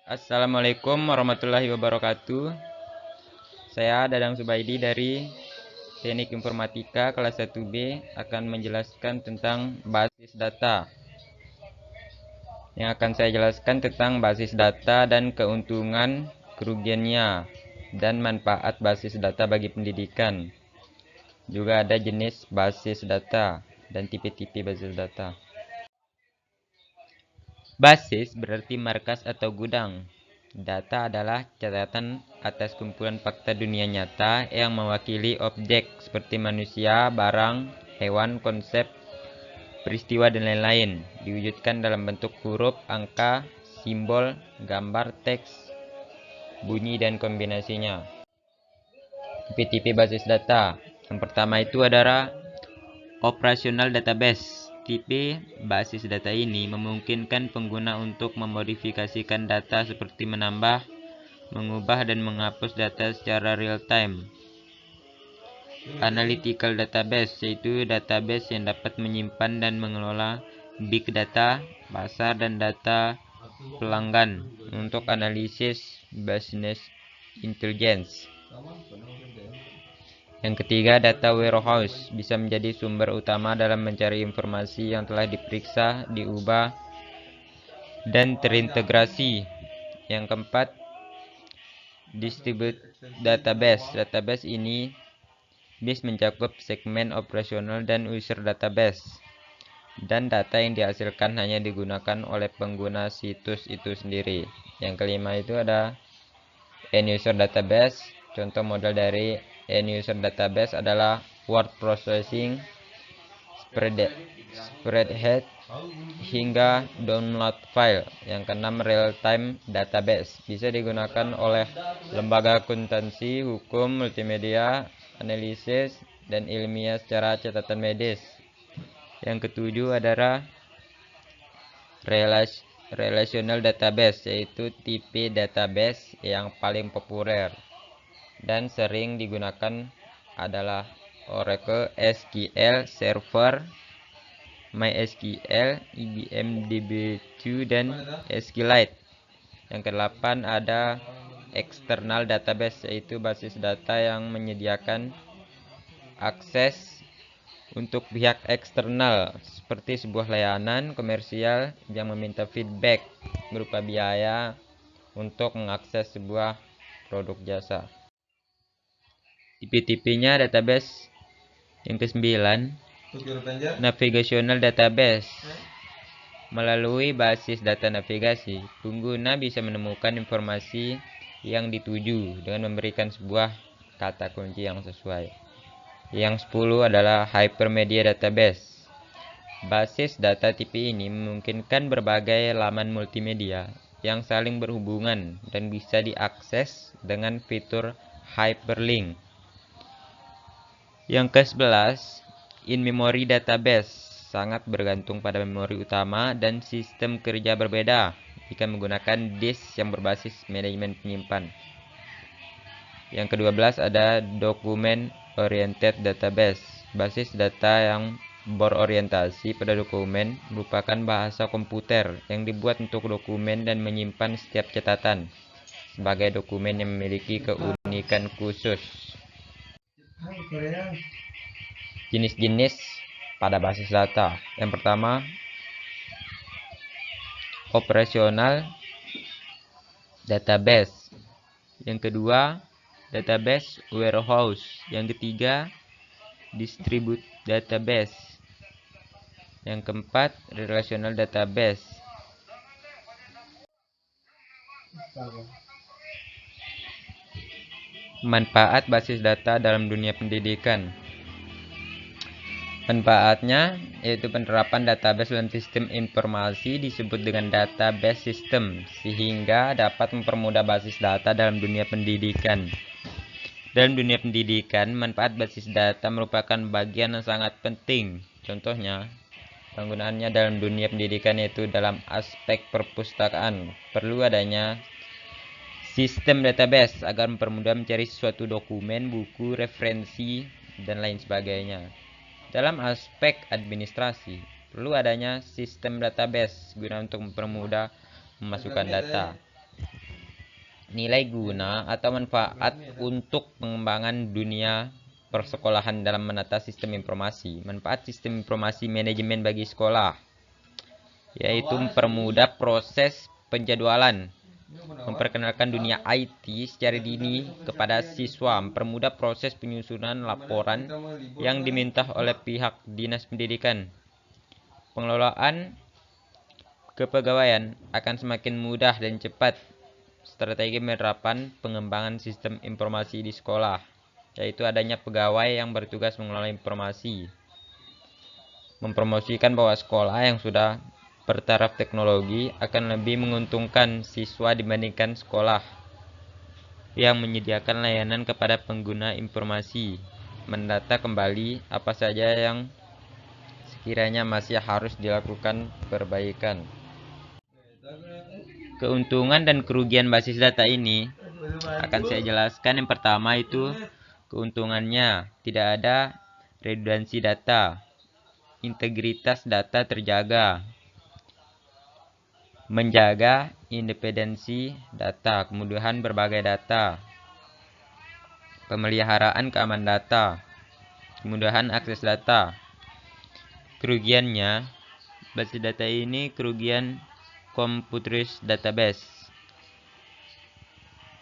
Assalamualaikum warahmatullahi wabarakatuh. Saya Dadang Subaidi dari Teknik Informatika kelas 1B akan menjelaskan tentang basis data. Yang akan saya jelaskan tentang basis data dan keuntungan, kerugiannya, dan manfaat basis data bagi pendidikan. Juga ada jenis basis data dan tipe-tipe basis data. Basis berarti markas atau gudang. Data adalah catatan atas kumpulan fakta dunia nyata yang mewakili objek seperti manusia, barang, hewan, konsep, peristiwa, dan lain-lain. Diwujudkan dalam bentuk huruf, angka, simbol, gambar, teks, bunyi, dan kombinasinya. Tipe-tipe basis data. Yang pertama itu adalah operasional database. Tipe basis data ini memungkinkan pengguna untuk memodifikasikan data seperti menambah, mengubah, dan menghapus data secara real time. Analytical database yaitu database yang dapat menyimpan dan mengelola big data, pasar, dan data pelanggan untuk analisis business intelligence. Yang ketiga, data warehouse bisa menjadi sumber utama dalam mencari informasi yang telah diperiksa, diubah, dan terintegrasi. Yang keempat, distribute database. Database ini bisa mencakup segmen operasional dan user database, dan data yang dihasilkan hanya digunakan oleh pengguna situs itu sendiri. Yang kelima itu ada end user database. Contoh model dari end user database adalah word processing, spreadsheet, hingga download file. Yang keenam, real time database bisa digunakan oleh lembaga akuntansi, hukum, multimedia, analisis, dan ilmiah secara catatan medis. Yang ketujuh adalah relational database, yaitu tipe database yang paling populer dan sering digunakan adalah Oracle SQL Server, MySQL, IBM DB2, dan SQLite. Yang kedelapan ada external database, yaitu basis data yang menyediakan akses untuk pihak eksternal seperti sebuah layanan komersial yang meminta feedback berupa biaya untuk mengakses sebuah produk jasa. Tipe-tipenya database. Yang kesembilan, navigational database. Melalui basis data navigasi, pengguna bisa menemukan informasi yang dituju dengan memberikan sebuah kata kunci yang sesuai. Yang 10 adalah hypermedia database. Basis data tipe ini memungkinkan berbagai laman multimedia yang saling berhubungan dan bisa diakses dengan fitur hyperlink. Yang ke-11, in-memory database sangat bergantung pada memori utama dan sistem kerja berbeda jika menggunakan disk yang berbasis manajemen penyimpan. Yang ke-12 ada document oriented database. Basis data yang berorientasi pada dokumen merupakan bahasa komputer yang dibuat untuk dokumen dan menyimpan setiap catatan sebagai dokumen yang memiliki keunikan khusus. Jenis-jenis pada basis data. Yang pertama, operasional database. Yang kedua, database warehouse. Yang ketiga, distribute database. Yang keempat, relational database. Manfaat basis data dalam dunia pendidikan. Manfaatnya yaitu penerapan database dalam sistem informasi disebut dengan database system, sehingga dapat mempermudah basis data dalam dunia pendidikan. Dalam dunia pendidikan, manfaat basis data merupakan bagian yang sangat penting. Contohnya, penggunaannya dalam dunia pendidikan yaitu dalam aspek perpustakaan. Perlu adanya sistem database agar mempermudah mencari suatu dokumen, buku, referensi, dan lain sebagainya. Dalam aspek administrasi, perlu adanya sistem database guna untuk mempermudah memasukkan data. nilai guna atau manfaat untuk pengembangan dunia persekolahan dalam menata sistem informasi. Manfaat sistem informasi manajemen bagi sekolah yaitu mempermudah proses penjadwalan, memperkenalkan dunia IT secara dini kepada siswa, mempermudah proses penyusunan laporan yang diminta oleh pihak dinas pendidikan. Pengelolaan kepegawaian akan semakin mudah dan cepat. Strategi penerapan pengembangan sistem informasi di sekolah, yaitu adanya pegawai yang bertugas mengelola informasi. Mempromosikan bahwa sekolah yang sudah bertaraf teknologi akan lebih menguntungkan siswa dibandingkan sekolah yang menyediakan layanan kepada pengguna informasi. Mendata kembali apa saja yang sekiranya masih harus dilakukan perbaikan. Keuntungan dan kerugian basis data ini akan saya jelaskan. Yang pertama itu keuntungannya, tidak ada redundansi data, integritas data terjaga, menjaga independensi data, kemudahan berbagai data, pemeliharaan keamanan data, kemudahan akses data. Kerugiannya, basis data ini kerugian computerized database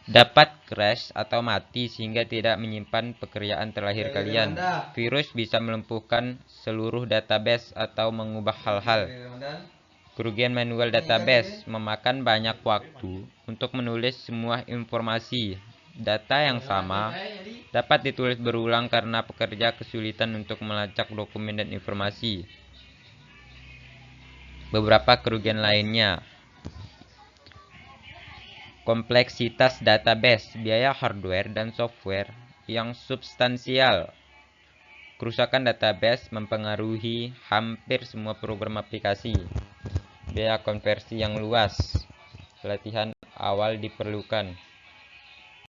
dapat crash atau mati sehingga tidak menyimpan pekerjaan terlahir kalian. Virus bisa melumpuhkan seluruh database atau mengubah hal-hal. Kerugian manual database memakan banyak waktu untuk menulis semua informasi. Data yang sama dapat ditulis berulang karena pekerja kesulitan untuk melacak dokumen dan informasi. Beberapa kerugian lainnya: kompleksitas database, biaya hardware dan software yang substansial. Kerusakan database mempengaruhi hampir semua program aplikasi. Biaya konversi yang luas. Pelatihan awal diperlukan.